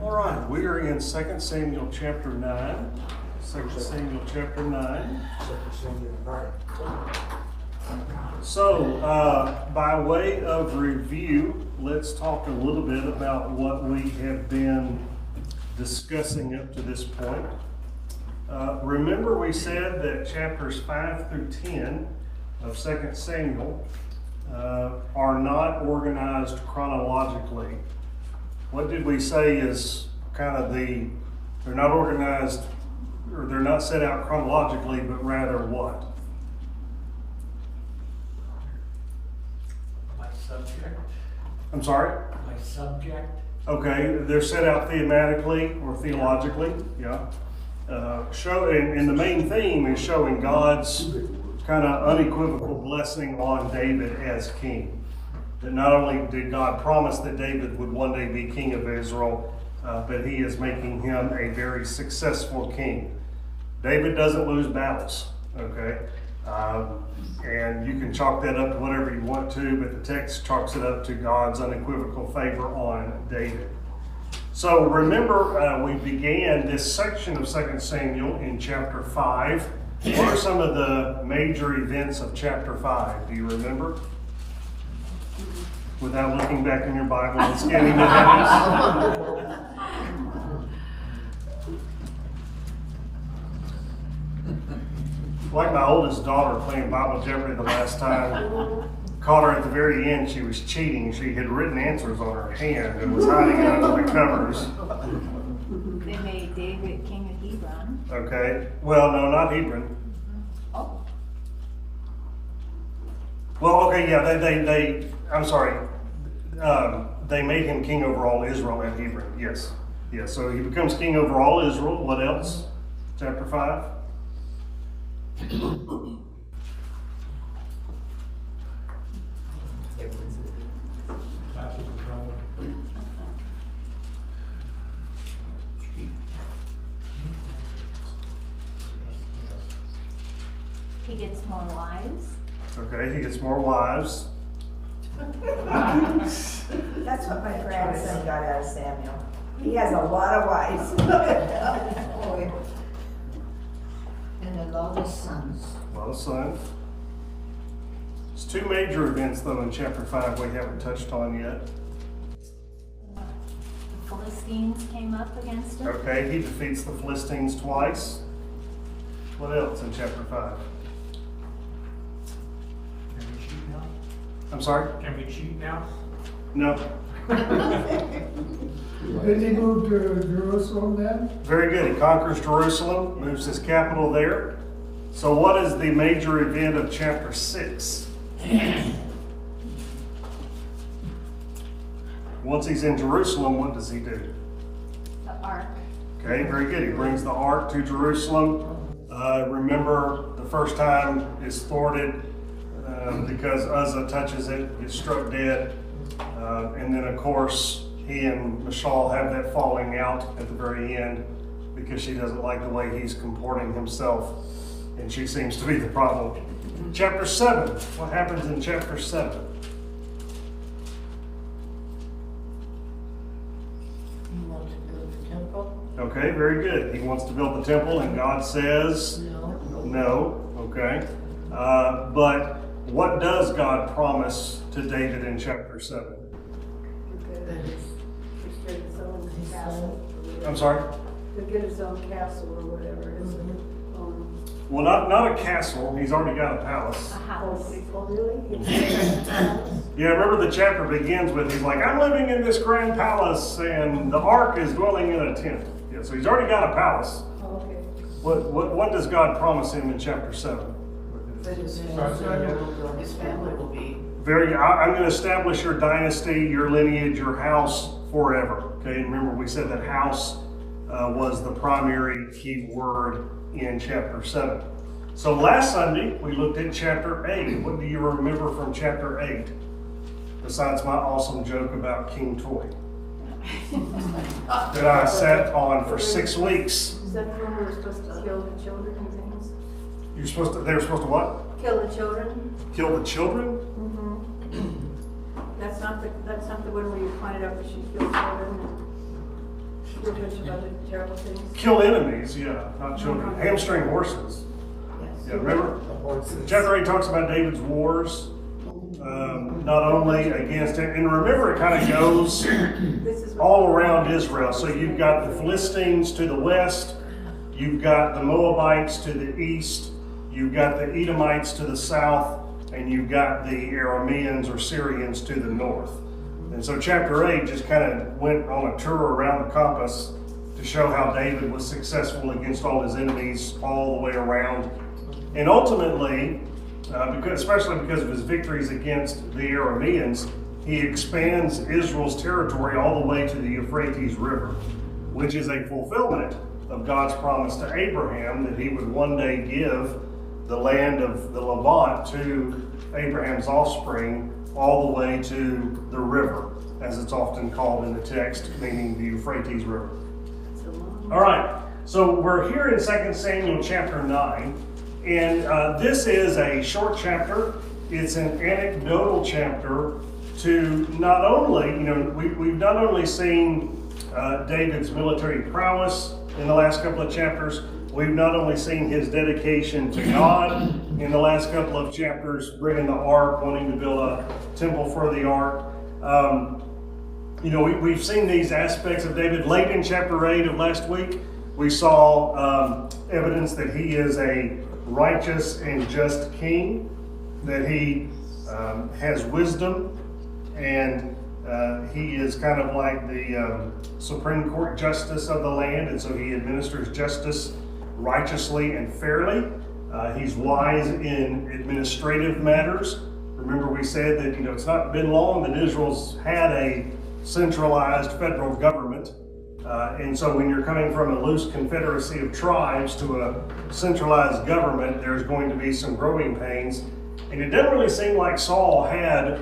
All right, we are in 2 Samuel chapter 9. 2 Samuel chapter 9. So, by way of review, let's talk a little bit about what we have been discussing up to this point. Remember we said that chapters 5 through 10 of 2 Samuel are not organized chronologically. What did we say is kind of they're not organized, or they're not set out chronologically, but rather what? By subject. I'm sorry? By subject. Okay, they're set out thematically or theologically, yeah. And the main theme is showing God's kind of unequivocal blessing on David as king. That not only did God promise that David would one day be king of Israel, but he is making him a very successful king. David doesn't lose battles, okay? And you can chalk that up to whatever you want to, but the text chalks it up to God's unequivocal favor on David. So remember, we began this section of 2 Samuel in chapter 5. What are some of the major events of chapter 5? Do you remember? Without looking back in your Bible and scanning the heavens. Like my oldest daughter playing Bible Jeopardy the last time, caught her at the very end. She was cheating. She had written answers on her hand and was hiding it under the covers. They made David king of Hebron. Okay. Well, no, not Hebron. Oh. Well, okay, yeah, I'm sorry. They made him king over all Israel at Hebron. Yes. Yes. So he becomes king over all Israel. What else? Chapter 5. He gets more wives. Okay, he gets more wives. That's what my grandson got out of Samuel. He has a lot of wives. And a lot of sons. A lot of sons. There's two major events, though, in chapter 5 we haven't touched on yet. The Philistines came up against him. Okay, he defeats the Philistines twice. What else in chapter 5? Can we cheat now? I'm sorry? Can we cheat now? No. Did he move to Jerusalem then? Very good. He conquers Jerusalem, moves his capital there. So what is the major event of chapter 6? Once he's in Jerusalem, what does he do? The ark. Okay, very good. He brings the ark to Jerusalem. Remember, the first time is thwarted because Uzzah touches it, gets struck dead. And then, of course, he and Michal have that falling out at the very end because she doesn't like the way he's comporting himself, and she seems to be the problem. Chapter 7. What happens in chapter 7? You want to build the temple? Okay, very good. He wants to build the temple, and God says No. no. Okay. But what does God promise to David in chapter 7? Get his own castle. I'm sorry? To get his own castle or whatever it is. Well, not a castle. He's already got a palace. A house. Oh, really? Yeah, remember the chapter begins with, he's like, I'm living in this grand palace, and the ark is dwelling in a tent. Yeah, so he's already got a palace. Oh, okay. What does God promise him in chapter 7? But his family will be. I'm going to establish your dynasty, your lineage, your house forever. Okay, and remember we said that house was the primary key word in chapter 7. So last Sunday we looked at chapter 8. What do you remember from chapter 8? Besides my awesome joke about King Toy that I sat on for 6 weeks. Is that when we're supposed to kill the children and things? They were supposed to what? Kill the children? Kill the children? That's not the one where you pointed out that she killed children. Children of other terrible things. Kill enemies, yeah, not children. Hamstring horses. Yes. Yeah, remember? Chapter 8 talks about David's wars, not only against it, and remember it kind of goes This is what- all around Israel. So you've got the Philistines to the west, you've got the Moabites to the east, you've got the Edomites to the south, and you've got the Arameans or Syrians to the north. And so chapter 8 just kind of went on a tour around the compass to show how David was successful against all his enemies all the way around. And ultimately, especially because of his victories against the Arameans, he expands Israel's territory all the way to the Euphrates River, which is a fulfillment of God's promise to Abraham that he would one day give the land of the Levant to Abraham's offspring all the way to the river, as it's often called in the text, meaning the Euphrates River. All right, so we're here in 2 Samuel chapter 9, and this is a short chapter. It's an anecdotal chapter to not only, we've not only seen David's military prowess in the last couple of chapters, we've not only seen his dedication to God in the last couple of chapters, bringing the ark, wanting to build a temple for the ark. We've seen these aspects of David. Late in chapter 8 of last week, we saw evidence that he is a righteous and just king, that he has wisdom, and he is kind of like the Supreme Court justice of the land, and so he administers justice righteously and fairly. He's wise in administrative matters. Remember, we said that it's not been long that Israel's had a centralized federal government, and so when you're coming from a loose confederacy of tribes to a centralized government, there's going to be some growing pains. And it doesn't really seem like Saul had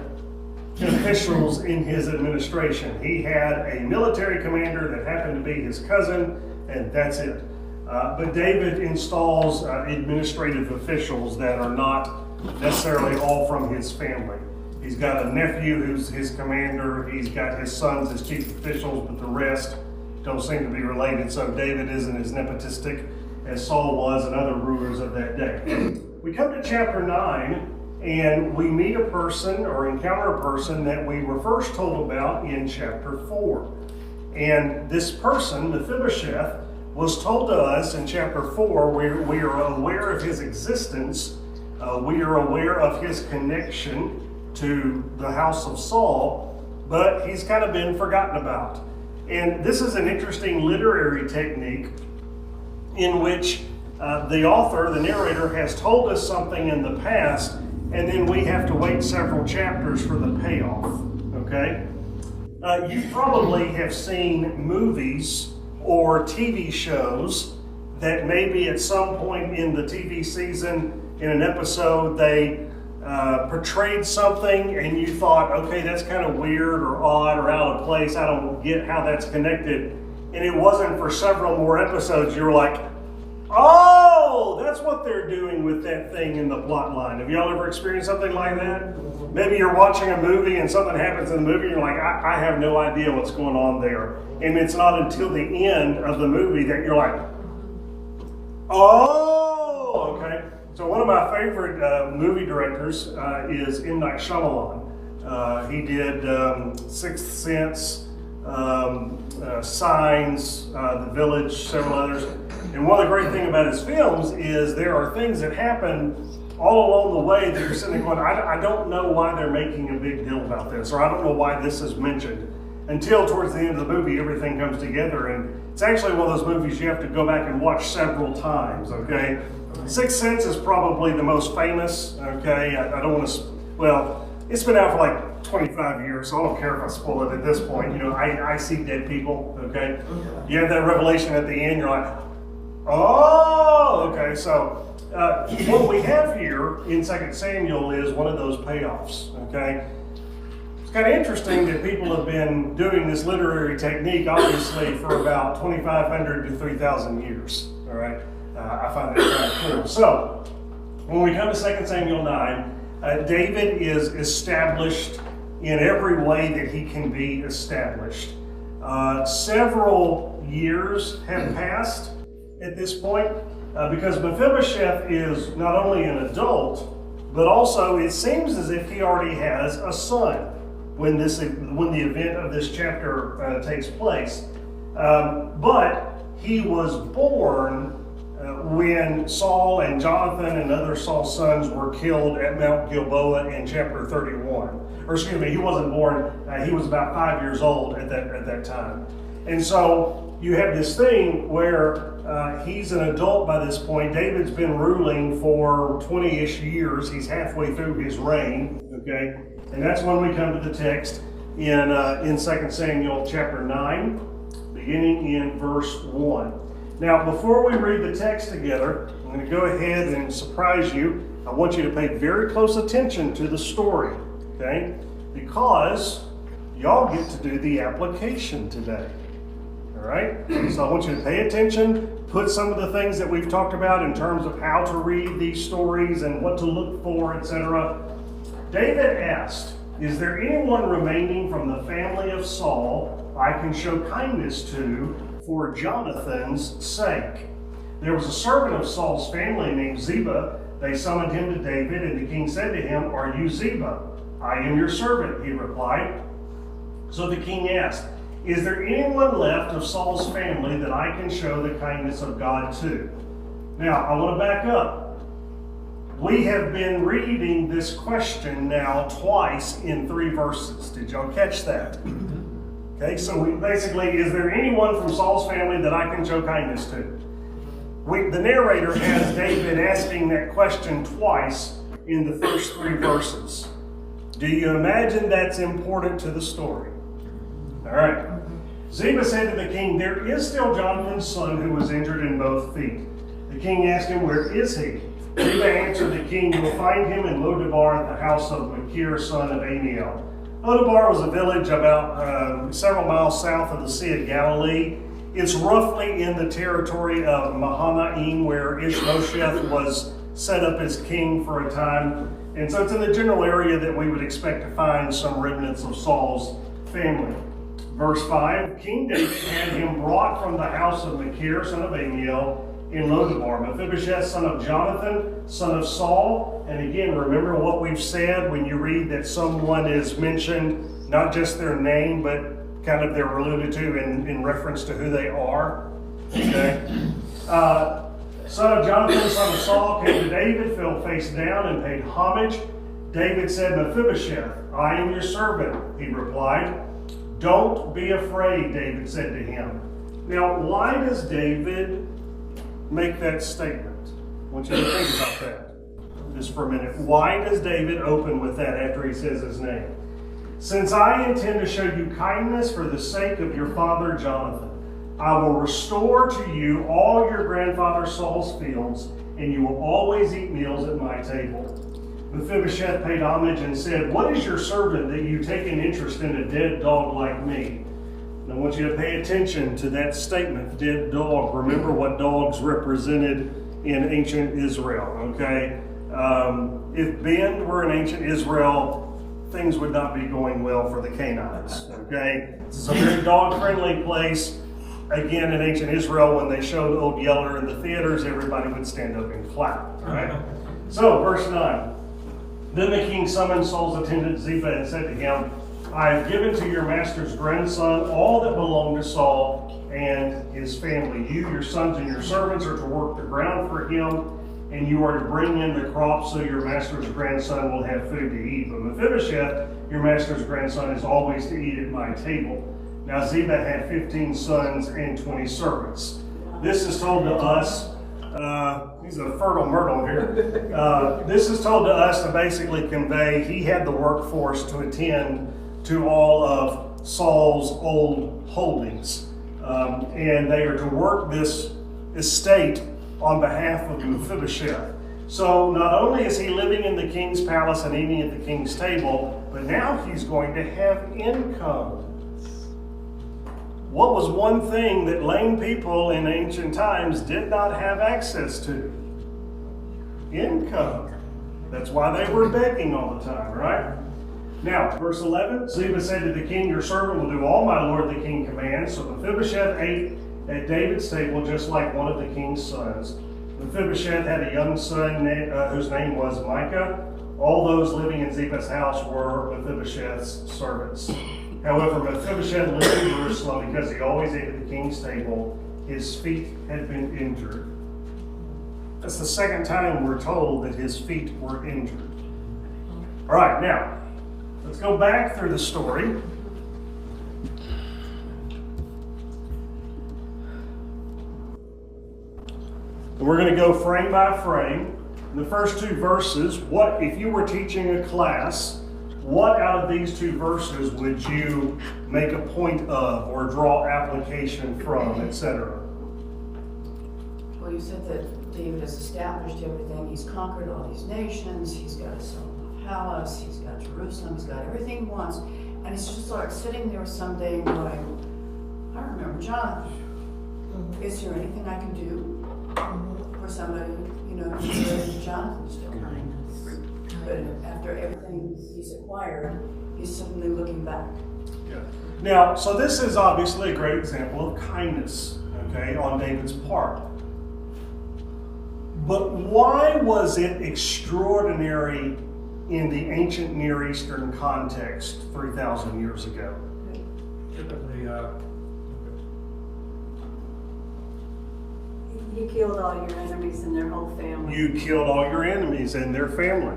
officials in his administration. He had a military commander that happened to be his cousin, and that's it. But David installs administrative officials that are not necessarily all from his family. He's got a nephew who's his commander. He's got his sons as chief officials, but the rest don't seem to be related. So David isn't as nepotistic as Saul was and other rulers of that day. We come to chapter 9, and we meet a person or encounter a person that we were first told about in chapter 4. And this person, Mephibosheth, was told to us in chapter 4, where we are aware of his existence. We are aware of his connection to the house of Saul, but he's kind of been forgotten about. And this is an interesting literary technique in which the author, the narrator, has told us something in the past, and then we have to wait several chapters for the payoff, okay? You probably have seen movies or TV shows that maybe at some point in the TV season, in an episode, they portrayed something and you thought, okay, that's kind of weird or odd or out of place. I don't get how that's connected. And it wasn't for several more episodes. You were like, oh, that's what they're doing with that thing in the plot line. Have y'all ever experienced something like that? Maybe you're watching a movie and something happens in the movie and you're like, I have no idea what's going on there. And it's not until the end of the movie that you're like, oh, okay. So one of my favorite movie directors is M. Night Shyamalan. He did Sixth Sense, Signs, The Village, several others. And one of the great things about his films is there are things that happen all along the way that you're sitting there going, I don't know why they're making a big deal about this, or I don't know why this is mentioned. Until towards the end of the movie, everything comes together. And it's actually one of those movies you have to go back and watch several times, okay? Sixth Sense is probably the most famous, okay? I don't want to, well, it's been out for like 25 years, so I don't care if I spoil it at this point. I see dead people, okay? You have that revelation at the end, you're like, oh, okay. So what we have here in 2 Samuel is one of those payoffs, okay? It's kind of interesting that people have been doing this literary technique, obviously, for about 2,500 to 3,000 years, all right? I find that kind of cool. So, when we come to 2 Samuel 9, David is established in every way that he can be established. Several years have passed at this point because Mephibosheth is not only an adult, but also it seems as if he already has a son when the event of this chapter takes place. But he was born when Saul and Jonathan and other Saul's sons were killed at Mount Gilboa in chapter 31. Or excuse me, he wasn't born, he was about 5 years old at that time. And so you have this thing where he's an adult by this point. David's been ruling for 20-ish years. He's halfway through his reign, okay? And that's when we come to the text in 2 Samuel chapter 9, beginning in verse 1. Now, before we read the text together, I'm going to go ahead and surprise you. I want you to pay very close attention to the story, okay? Because y'all get to do the application today, all right? So I want you to pay attention, put some of the things that we've talked about in terms of how to read these stories and what to look for, etc. David asked, "Is there anyone remaining from the family of Saul I can show kindness to for Jonathan's sake?" There was a servant of Saul's family named Ziba. They summoned him to David, and the king said to him, "Are you Ziba?" "I am your servant," he replied. So the king asked, "Is there anyone left of Saul's family that I can show the kindness of God to?" Now, I want to back up. We have been reading this question now twice in 3 verses. Did y'all catch that? Okay, so we basically, is there anyone from Saul's family that I can show kindness to? The narrator has David asking that question twice in the first 3 verses. Do you imagine that's important to the story? All right. Ziba said to the king, "There is still Jonathan's son who was injured in both feet." The king asked him, "Where is he?" Ziba answered the king, "You will find him in Lodebar at the house of Machir, son of Amiel." Lodebar was a village about several miles south of the Sea of Galilee. It's roughly in the territory of Mahanaim, where Ishbosheth was set up as king for a time. And so it's in the general area that we would expect to find some remnants of Saul's family. Verse 5, King David had him brought from the house of Machir, son of Amiel, in Lodebar. Mephibosheth, son of Jonathan, son of Saul. And again, remember what we've said when you read that someone is mentioned, not just their name, but kind of they're alluded to in reference to who they are. Okay? Son of Jonathan, son of Saul, came to David, fell face down, and paid homage. David said, "Mephibosheth, I am your servant," he replied. "Don't be afraid," David said to him. Now, why does David make that statement? I want you to think about that just for a minute. Why does David open with that after he says his name? "Since I intend to show you kindness for the sake of your father Jonathan, I will restore to you all your grandfather Saul's fields, and you will always eat meals at my table." Mephibosheth paid homage and said, "What is your servant that you take an interest in a dead dog like me?" And I want you to pay attention to that statement, dead dog. Remember what dogs represented in ancient Israel, okay? If Ben were in ancient Israel, things would not be going well for the canines, okay? It's a very dog-friendly place. Again, in ancient Israel, when they showed Old Yeller in the theaters, everybody would stand up and clap, right? So, verse 9. Then the king summoned Saul's attendant Ziba and said to him, "I have given to your master's grandson all that belonged to Saul and his family. You, your sons, and your servants are to work the ground for him, and you are to bring in the crops so your master's grandson will have food to eat. But Mephibosheth, your master's grandson, is always to eat at my table." Now Ziba had 15 sons and 20 servants. This is told to us, he's a fertile myrtle here. This is told to us to basically convey he had the workforce to attend to all of Saul's old holdings. And they are to work this estate on behalf of Mephibosheth. So not only is he living in the king's palace and eating at the king's table, but now he's going to have income. What was one thing that lame people in ancient times did not have access to? Income. That's why they were begging all the time, right? Now, verse 11, Ziba said to the king, your servant will do all my lord the king commands. So Mephibosheth ate at David's table just like one of the king's sons. Mephibosheth had a young son whose name was Micah. All those living in Ziba's house were Mephibosheth's servants. However, Mephibosheth lived in Jerusalem because he always ate at the king's table. His feet had been injured. That's the second time we're told that his feet were injured. All right, now, let's go back through the story. And we're going to go frame by frame. In the first two verses, what if you were teaching a class, what out of these two verses would you make a point of or draw application from, etc.? Well, you said that David has established everything. He's conquered all these nations. He's got his own palace. He's got Jerusalem. He's got everything he wants. And he's just like sitting there someday going, I remember Jonathan. Is there anything I can do for somebody, you know, who's Jonathan still? But after everything he's acquired, he's suddenly looking back. Yeah. Now, so this is obviously a great example of kindness, okay, on David's part. But why was it extraordinary in the ancient Near Eastern context 3,000 years ago? Typically, You killed all your enemies and their whole family. You killed all your enemies and their family.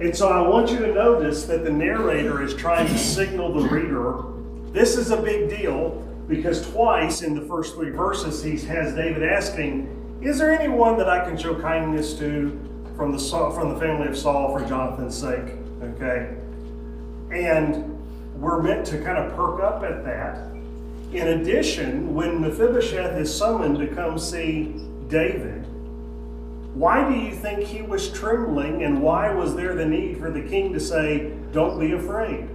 And so I want you to notice that the narrator is trying to signal the reader, this is a big deal, because twice in the first three verses he has David asking, is there anyone that I can show kindness to from the family of Saul for Jonathan's sake? Okay? And we're meant to kind of perk up at that. In addition, when Mephibosheth is summoned to come see David, why do you think he was trembling, and why was there the need for the king to say, don't be afraid?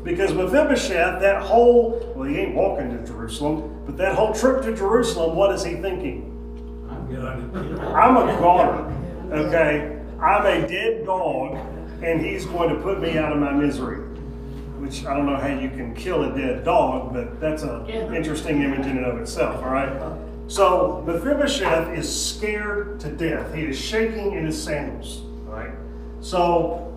Because Mephibosheth, well, he ain't walking to Jerusalem, but that whole trip to Jerusalem, what is he thinking? I'm a goner, okay? I'm a dead dog, and he's going to put me out of my misery. Which I don't know how you can kill a dead dog, but that's an interesting image in and of itself, all right? So Mephibosheth is scared to death. He is shaking in his sandals, all right? So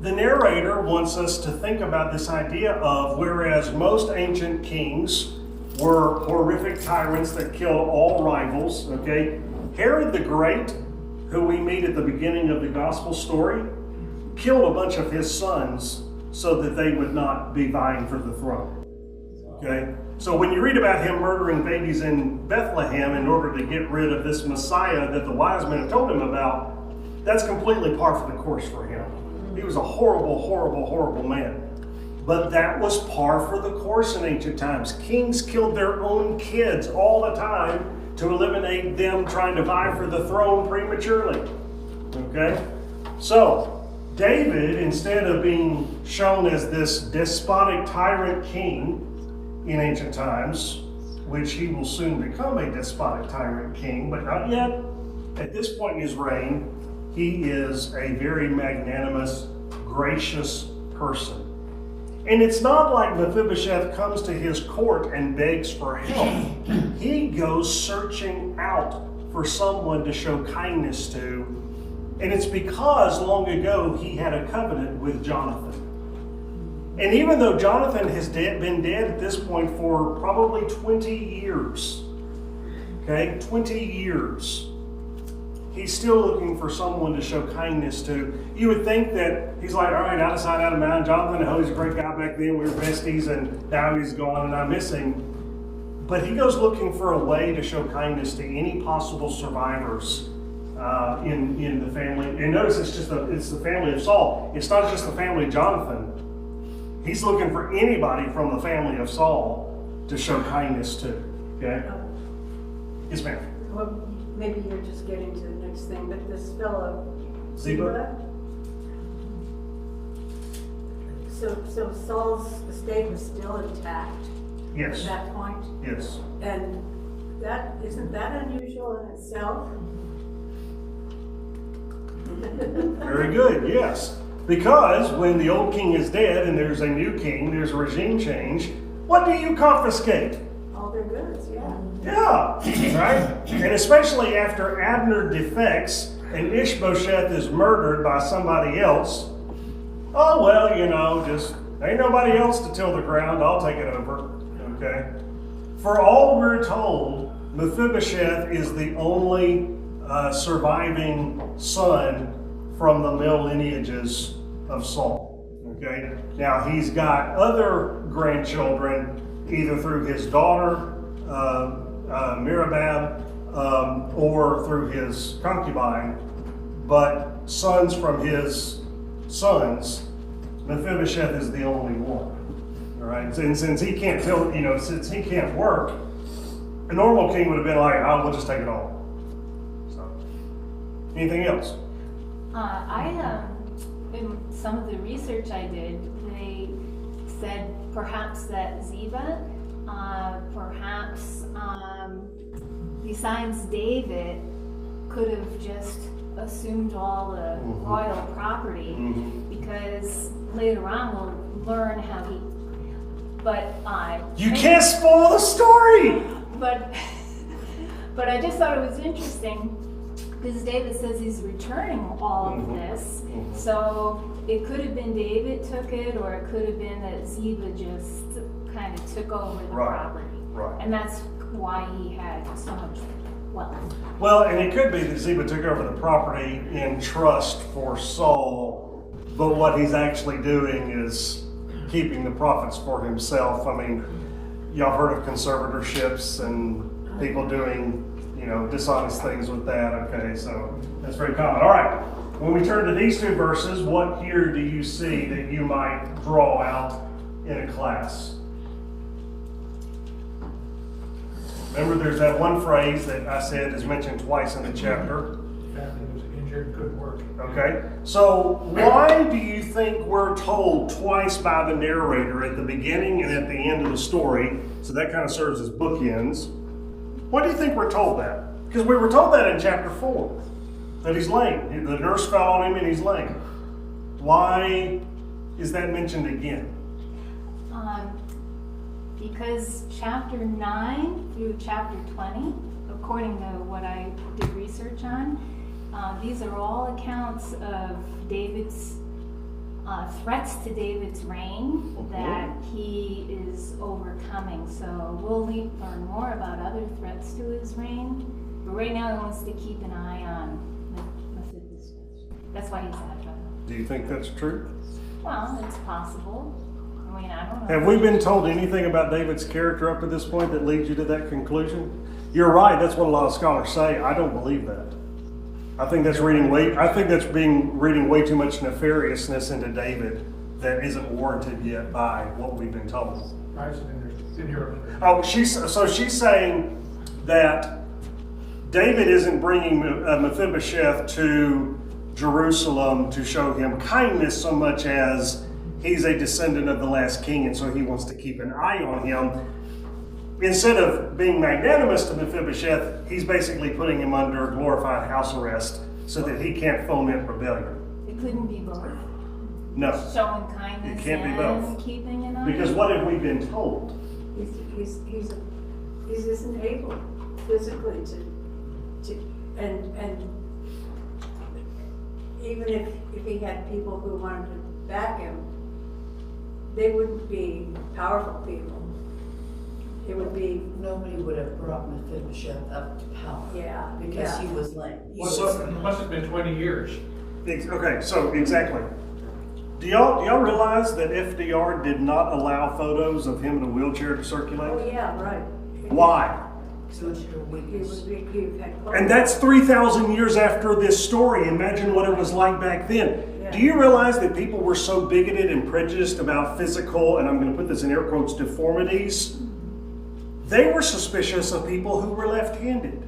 the narrator wants us to think about this idea of, whereas most ancient kings were horrific tyrants that killed all rivals, okay? Herod the Great, who we meet at the beginning of the gospel story, killed a bunch of his sons so that they would not be vying for the throne. Okay? So when you read about him murdering babies in Bethlehem in order to get rid of this Messiah that the wise men have told him about, that's completely par for the course for him. He was a horrible, horrible, horrible man. But that was par for the course in ancient times. Kings killed their own kids all the time to eliminate them trying to vie for the throne prematurely. Okay? So, David, instead of being shown as this despotic tyrant king in ancient times, which he will soon become a despotic tyrant king, but not yet, at this point in his reign, he is a very magnanimous, gracious person. And it's not like Mephibosheth comes to his court and begs for help. He goes searching out for someone to show kindness to. And it's because long ago he had a covenant with Jonathan. And even though Jonathan has been dead at this point for probably 20 years, okay, 20 years, he's still looking for someone to show kindness to. You would think that he's like, all right, out of sight, out of mind. Jonathan, oh, he's a great guy back then. We were besties, and now he's gone, and I miss him. But he goes looking for a way to show kindness to any possible survivors in the family. And notice it's the family of Saul. It's not just the family of Jonathan. He's looking for anybody from the family of Saul to show kindness to. Okay? Yes, ma'am. Well, maybe you're just getting to the next thing, but this fellow, Ziba? So Saul's estate was still intact Yes. at that point? Yes. And isn't that unusual in itself? Very good, yes. Because when the old king is dead and there's a new king, there's a regime change, what do you confiscate? All their goods, yeah. Yeah, right? And especially after Abner defects and Ishbosheth is murdered by somebody else, oh, well, you know, just ain't nobody else to till the ground, I'll take it over, okay? For all we're told, Mephibosheth is the only surviving son from the male lineages of Saul, okay? Now, he's got other grandchildren, either through his daughter, Meribab, or through his concubine, but sons from his sons, Mephibosheth is the only one. All right, and since he can't since he can't work, a normal king would have been like, "Oh, we'll just take it all." So, anything else? In some of the research I did, they said perhaps that Ziba, besides David, could have just assumed all the royal property, because later on we'll learn how he. But you can't spoil the story. But I just thought it was interesting because David says he's returning all of this, so it could have been David took it, or it could have been that Ziba just kind of took over the property, and that's why he had so much wealth. Well, and it could be that Ziba took over the property in trust for Saul, but what he's actually doing is keeping the profits for himself. I mean, y'all heard of conservatorships and people doing, dishonest things with that. Okay, so that's very common. All right, when we turn to these two verses, what here do you see that you might draw out in a class? Remember, there's that one phrase that I said is mentioned twice in the chapter. The family was injured, couldn't work. Okay, so why do you think we're told twice by the narrator at the beginning and at the end of the story? So that kind of serves as bookends. Why do you think we're told that? Because we were told that in chapter 4, that he's lame. The nurse fell on him and he's lame. Why is that mentioned again? Because chapter 9 through chapter 20, according to what I did research on, these are all accounts of David's threats to David's reign that he is overcoming. So we'll learn more about other threats to his reign. But right now he wants to keep an eye on Mephibosheth. That's why he's after him. Do you think that's true? Well, it's possible. I mean, I don't know. Have we been told anything about David's character up to this point that leads you to that conclusion? You're right, that's what a lot of scholars say. I don't believe that. I think that's reading way too much nefariousness into David that isn't warranted yet by what we've been told. In Europe. Oh, she's saying that David isn't bringing Mephibosheth to Jerusalem to show him kindness so much as he's a descendant of the last king, and so he wants to keep an eye on him. Instead of being magnanimous to Mephibosheth, he's basically putting him under glorified house arrest so that he can't foment rebellion. It couldn't be both. No. Showing kindness It can't be and both. keeping an eye. Because what have we been told? He isn't able physically to and even if he had people who wanted to back him, they wouldn't be powerful people. It would be, Nobody would have brought Mephibosheth up to power. yeah, Because yeah. he was lame. It must have been 20 years. Okay, so exactly. Do y'all realize that FDR did not allow photos of him in a wheelchair to circulate? Oh, yeah, right. Why? So it's your weakness. He had And that's 3,000 years after this story. Imagine what it was like back then. Yeah. Do you realize that people were so bigoted and prejudiced about physical, and I'm going to put this in air quotes, deformities? They were suspicious of people who were left-handed.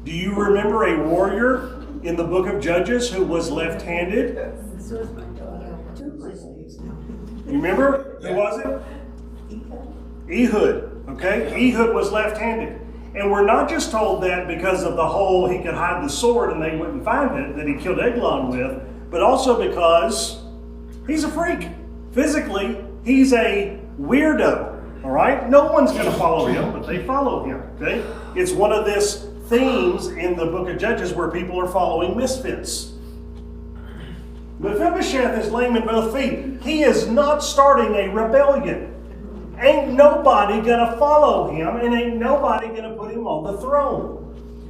Do you remember a warrior in the book of Judges who was left-handed? So is my daughter. You remember? Who was it? Ehud. Okay? Ehud was left-handed. And we're not just told that because of the whole he could hide the sword and they wouldn't find it that he killed Eglon with, but also because he's a freak. Physically, he's a weirdo, all right? No one's going to follow him, but they follow him, okay? It's one of these themes in the book of Judges where people are following misfits. Mephibosheth is lame in both feet. He is not starting a rebellion. Ain't nobody gonna follow him, and ain't nobody gonna put him on the throne.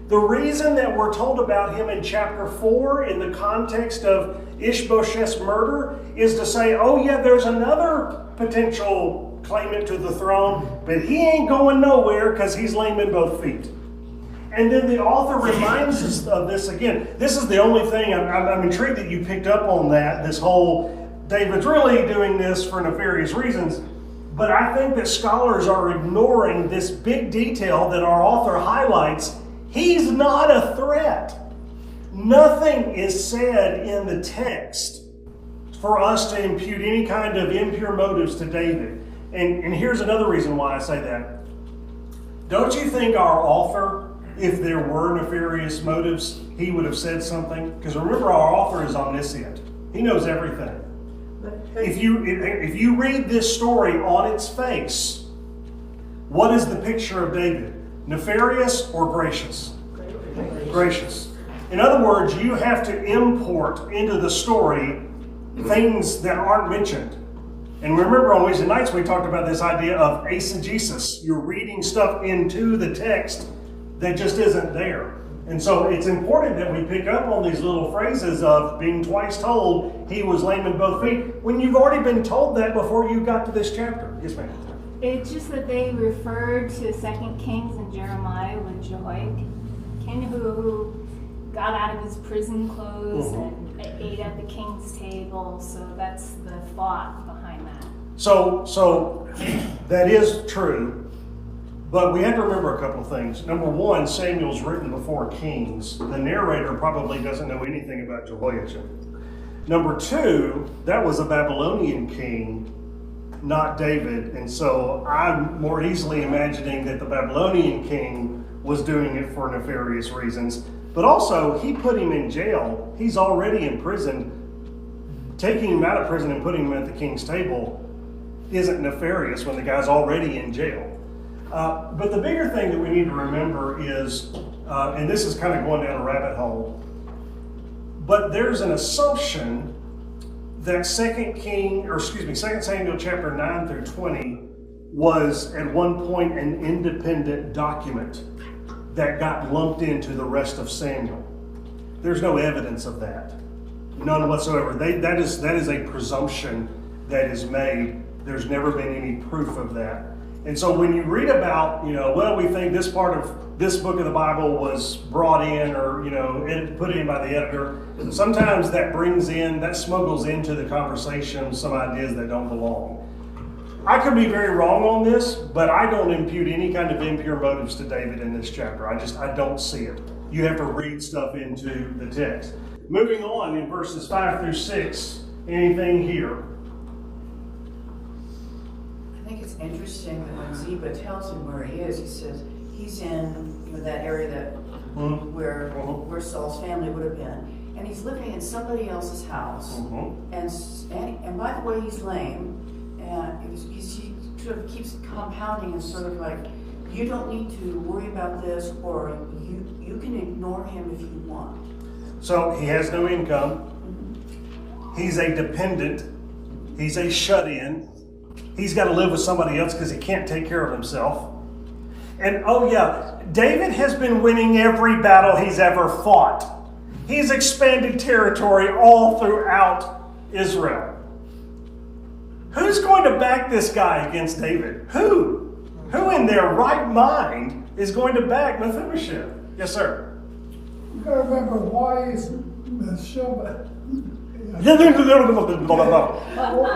The reason that we're told about him in chapter 4 in the context of Ishbosheth's murder is to say, oh yeah, there's another potential claimant to the throne, but he ain't going nowhere because he's lame in both feet. And then the author reminds us of this again. This is the only thing, I'm intrigued that you picked up on that, this whole, David's really doing this for nefarious reasons. But I think that scholars are ignoring this big detail that our author highlights. He's not a threat. Nothing is said in the text for us to impute any kind of impure motives to David. And here's another reason why I say that. Don't you think our author, if there were nefarious motives, he would have said something? Because remember, our author is omniscient. He knows everything. If you read this story on its face, what is the picture of David? Nefarious or gracious? Gracious. In other words, you have to import into the story things that aren't mentioned. And remember on Wednesday nights we talked about this idea of eisegesis. You're reading stuff into the text that just isn't there. And so it's important that we pick up on these little phrases of being twice told he was lame in both feet when you've already been told that before you got to this chapter. Yes, ma'am. It's just that they referred to 2 Kings and Jeremiah with Jehoiakim, who got out of his prison clothes and ate at the king's table. So that's the thought behind that. So that is true. But we have to remember a couple of things. Number one, Samuel's written before Kings. The narrator probably doesn't know anything about Jehoiachin. Number two, that was a Babylonian king, not David. And so I'm more easily imagining that the Babylonian king was doing it for nefarious reasons. But also, he put him in jail. He's already in prison. Taking him out of prison and putting him at the king's table isn't nefarious when the guy's already in jail. But the bigger thing that we need to remember is, and this is kind of going down a rabbit hole, but there's an assumption that 2 Samuel chapter 9 through 20 was at one point an independent document that got lumped into the rest of Samuel. There's no evidence of that. None whatsoever. That is a presumption that is made. There's never been any proof of that. And so when you read about, we think this part of this book of the Bible was brought in or, put in by the editor, sometimes that smuggles into the conversation some ideas that don't belong. I could be very wrong on this, but I don't impute any kind of impure motives to David in this chapter. I don't see it. You have to read stuff into the text. Moving on in verses 5 through 6, anything here? I think it's interesting that when Ziba tells him where he is, he says he's in that area where Saul's family would have been, and he's living in somebody else's house. And by the way, he's lame, and he sort of keeps compounding and sort of like, you don't need to worry about this, or you can ignore him if you want. So he has no income. He's a dependent. He's a shut-in. He's got to live with somebody else because he can't take care of himself. And David has been winning every battle he's ever fought. He's expanded territory all throughout Israel. Who's going to back this guy against David? Who in their right mind is going to back Mephibosheth? Yes, sir. You gotta remember, why is Bathsheba?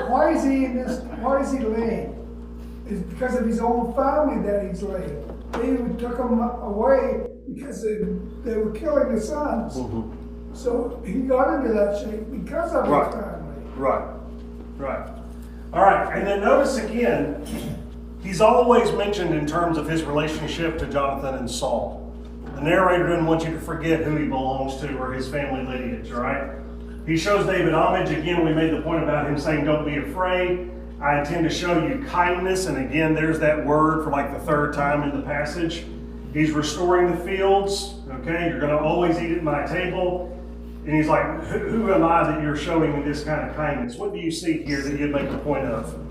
Why is he lame? It's because of his own family that he's lame. David took him away because they were killing his sons. So he got into that shape because of his family. Right. All right, and then notice again, he's always mentioned in terms of his relationship to Jonathan and Saul. The narrator doesn't want you to forget who he belongs to or his family lineage, right? He shows David homage. Again, we made the point about him saying, don't be afraid. I intend to show you kindness. And again, there's that word for like the third time in the passage. He's restoring the fields. Okay, you're going to always eat at my table. And he's like, who am I that you're showing me this kind of kindness? What do you see here that you'd make the point of?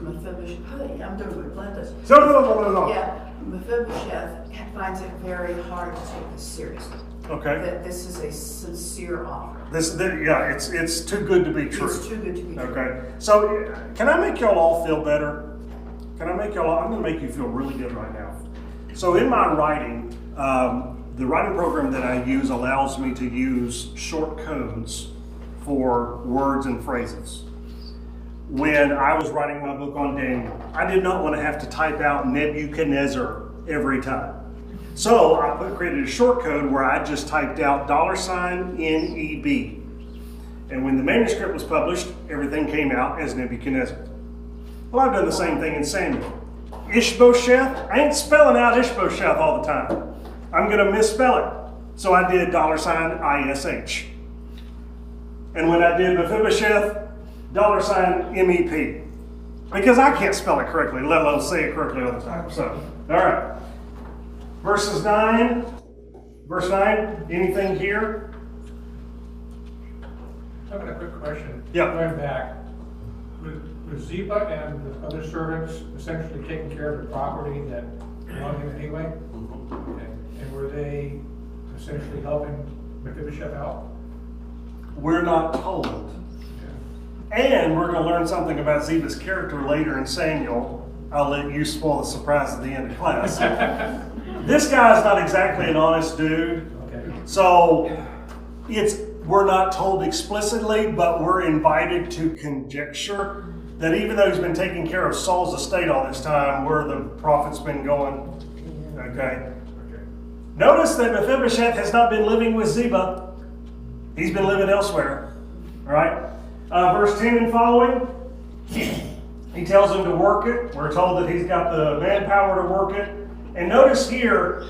Mephibosheth, I'm doing good, let us. No. Yeah, Mephibosheth finds it very hard to take this seriously. Okay. That this is a sincere offer. It's too good to be true. It's too good to be true. Okay. So, can I make y'all all feel better? I'm going to make you feel really good right now. So, in my writing, the writing program that I use allows me to use short codes for words and phrases. When I was writing my book on Daniel, I did not want to have to type out Nebuchadnezzar every time. So I created a short code where I just typed out $NEB. And when the manuscript was published, everything came out as Nebuchadnezzar. Well, I've done the same thing in Samuel. Ishbosheth, I ain't spelling out Ishbosheth all the time. I'm going to misspell it. So I did $ISH. And when I did Mephibosheth, $MEP. Because I can't spell it correctly, let alone say it correctly all the time. So, all right. Verse 9, anything here? I've got a quick question. Yeah. Going back, was Ziba and the other servants essentially taking care of the property that belonged to him anyway? Okay. And were they essentially helping Mephibosheth out? We're not told. And we're going to learn something about Ziba's character later in Samuel. I'll let you spoil the surprise at the end of class. This guy's not exactly an honest dude. Okay. So we're not told explicitly, but we're invited to conjecture that even though he's been taking care of Saul's estate all this time, where the prophet's been going. Okay. Notice that Mephibosheth has not been living with Ziba. He's been living elsewhere. All right. Verse 10 and following, he tells him to work it. We're told that he's got the manpower to work it. And notice here,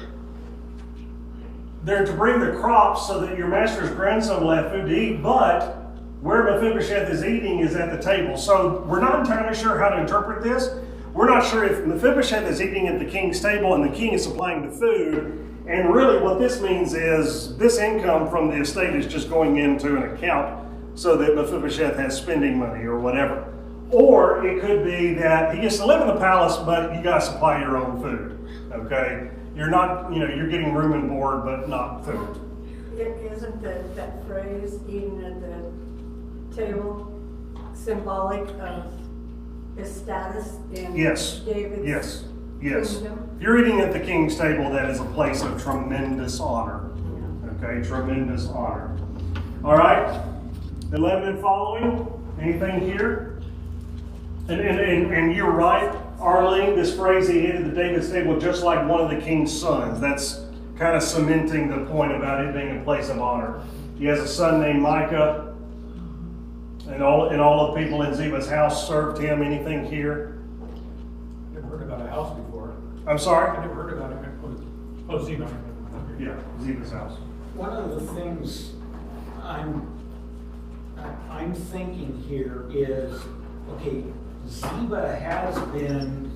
they're to bring the crops so that your master's grandson will have food to eat, but where Mephibosheth is eating is at the table. So we're not entirely sure how to interpret this. We're not sure if Mephibosheth is eating at the king's table and the king is supplying the food. And really what this means is this income from the estate is just going into an account so that Mephibosheth has spending money or whatever. Or it could be that he gets to live in the palace, but you got to supply your own food. Okay? You're not, you're getting room and board, but not food. Isn't that phrase, eating at the table, symbolic of his status in David's kingdom? If you're eating at the king's table, that is a place of tremendous honor. Okay? Tremendous honor. All right? 11 and following, anything here? And you're right, Arlene, this phrase, he ate at the David's table just like one of the king's sons. That's kind of cementing the point about it being a place of honor. He has a son named Micah, and all the people in Ziba's house served him. Anything here? I never heard about a house before. I'm sorry? I never heard about it. Oh, Ziba. Yeah, Ziba's house. One of the things I'm thinking here is, okay, Ziba has been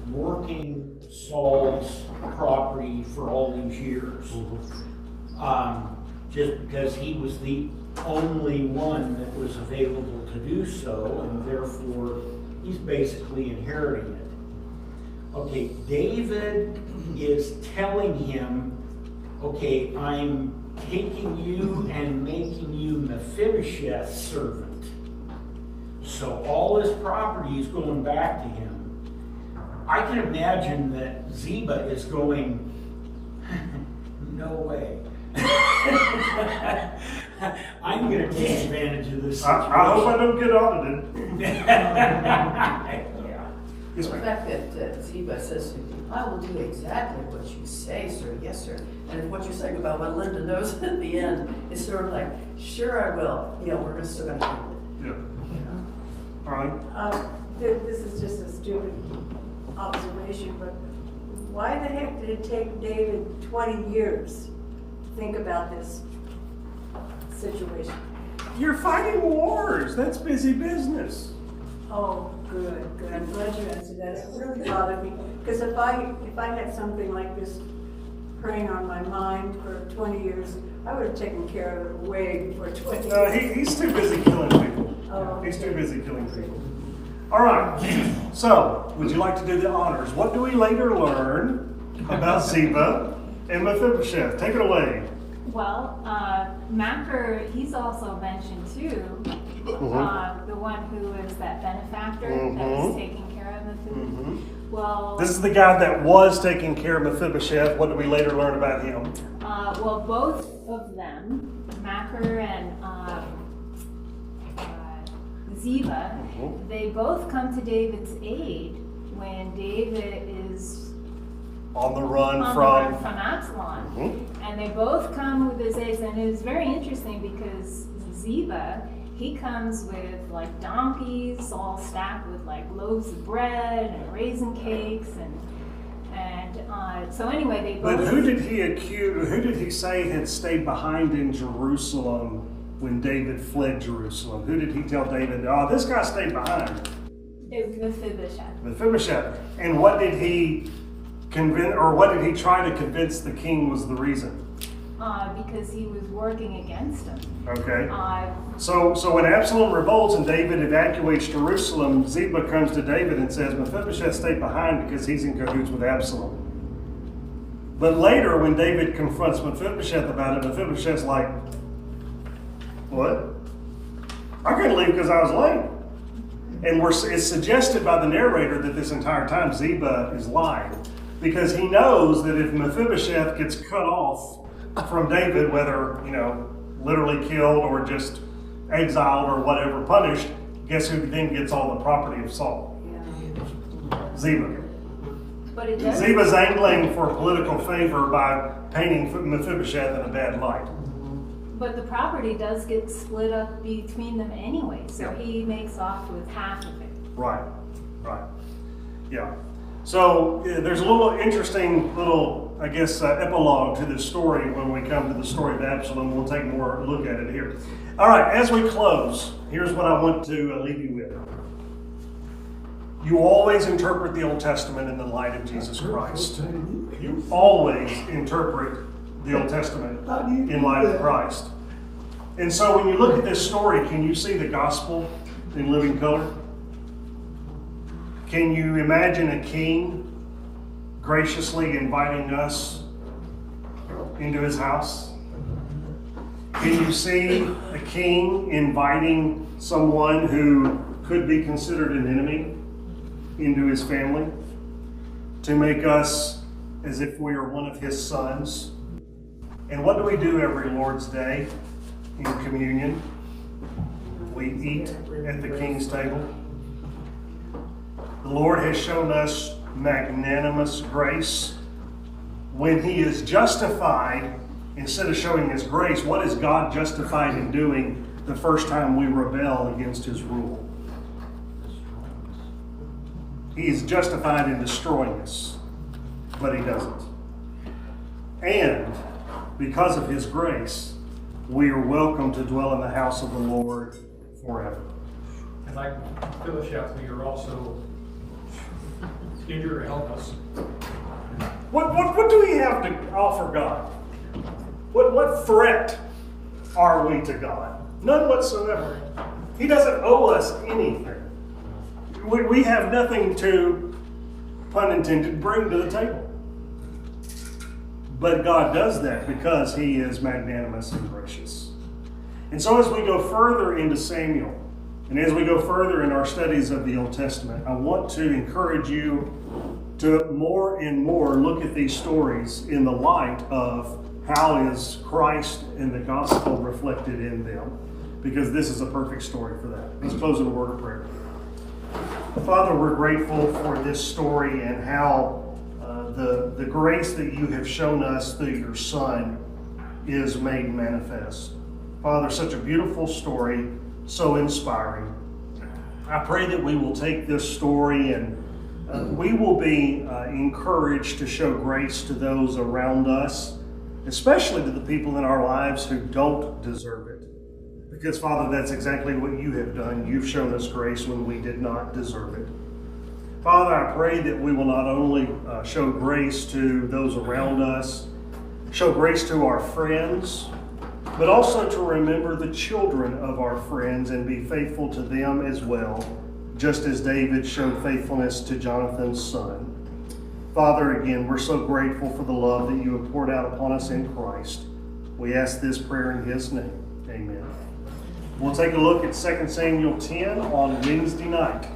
working Saul's property for all these years. Just because he was the only one that was available to do so, and therefore he's basically inheriting it. Okay, David is telling him, okay, I'm taking you and making you Mephibosheth's servant. So all his property is going back to him. I can imagine that Ziba is going, no way. I'm going to take advantage of this situation. I hope I don't get audited. Yeah. Yes, The ma'am. fact that Ziba says to you, I will do exactly what you say, sir. Yes, sir. And if what you're saying about what Linda knows at the end is sort of like, sure I will. We're still going to do it. Yeah. All right. This is just a stupid observation, but why the heck did it take David 20 years to think about this situation? You're fighting wars. That's busy business. Oh, good. I'm glad you answered that. It really bothered me. Because if I had something like this preying on my mind for 20 years, I would have taken care of it way before 20 years. He's too busy killing people. Oh, He's too okay. busy killing people. All right. So, would you like to do the honors? What do we later learn about Ziba and Mephibosheth? Take it away. Well, Machir, he's also mentioned too. The one who is that benefactor that was taking care of Mephibosheth. Well, This is the guy that was taking care of Mephibosheth. What do we later learn about him? well, both of them, Machir and Ziba, they both come to David's aid when David is On the run on from... the run from Absalom. And they both come with his aides, and it's very interesting because Ziba, he comes with like donkeys all stacked with like loaves of bread and raisin cakes and so anyway they both. But who did he accuse? Who did he say had stayed behind in Jerusalem when David fled Jerusalem? Who did he tell David? Oh, this guy stayed behind. It was Mephibosheth. Mephibosheth. And what did he convince, or what did he try to convince the king was the reason? Because he was working against him. Okay. Uh, So when Absalom revolts and David evacuates Jerusalem, Ziba comes to David and says, Mephibosheth stayed behind because he's in cahoots with Absalom. But later, when David confronts Mephibosheth about it, Mephibosheth's like, what? I couldn't leave because I was late. And it's suggested by the narrator that this entire time Ziba is lying because he knows that if Mephibosheth gets cut off from David, whether, literally killed or just exiled or whatever, punished, guess who then gets all the property of Saul? Ziba. but it does. Ziba's angling for political favor by painting Mephibosheth in a bad light. But the property does get split up between them anyway, so Yeah. he makes off with half of it. Right. Yeah. So there's a little interesting epilogue to this story when we come to the story of Absalom. We'll take more look at it here. All right, as we close, here's what I want to leave you with. You always interpret the Old Testament in the light of Jesus Christ. You always interpret the Old Testament in light of Christ. And so when you look at this story, can you see the gospel in living color? Can you imagine a king graciously inviting us into his house? Can you see a king inviting someone who could be considered an enemy into his family to make us as if we are one of his sons? And what do we do every Lord's Day in communion? We eat at the King's table. The Lord has shown us magnanimous grace. When he is justified, instead of showing his grace, what is God justified in doing the first time we rebel against his rule? He is justified in destroying us, but he doesn't. And because of his grace, we are welcome to dwell in the house of the Lord forever. And like Mephibosheth, we are also eager to help us. What do we have to offer God? What threat are we to God? None whatsoever. He doesn't owe us anything. We have nothing to, pun intended, bring to the table. But God does that because he is magnanimous and gracious. And so as we go further into Samuel, and as we go further in our studies of the Old Testament, I want to encourage you to more and more look at these stories in the light of how is Christ and the gospel reflected in them, because this is a perfect story for that. Let's close in a word of prayer. Father, we're grateful for this story and how the grace that you have shown us through your Son is made manifest. Father, such a beautiful story, so inspiring. I pray that we will take this story and we will be encouraged to show grace to those around us, especially to the people in our lives who don't deserve it. Because, Father, that's exactly what you have done. You've shown us grace when we did not deserve it. Father, I pray that we will not only show grace to those around us, show grace to our friends, but also to remember the children of our friends and be faithful to them as well, just as David showed faithfulness to Jonathan's son. Father, again, we're so grateful for the love that you have poured out upon us in Christ. We ask this prayer in his name. Amen. We'll take a look at 2 Samuel 10 on Wednesday night.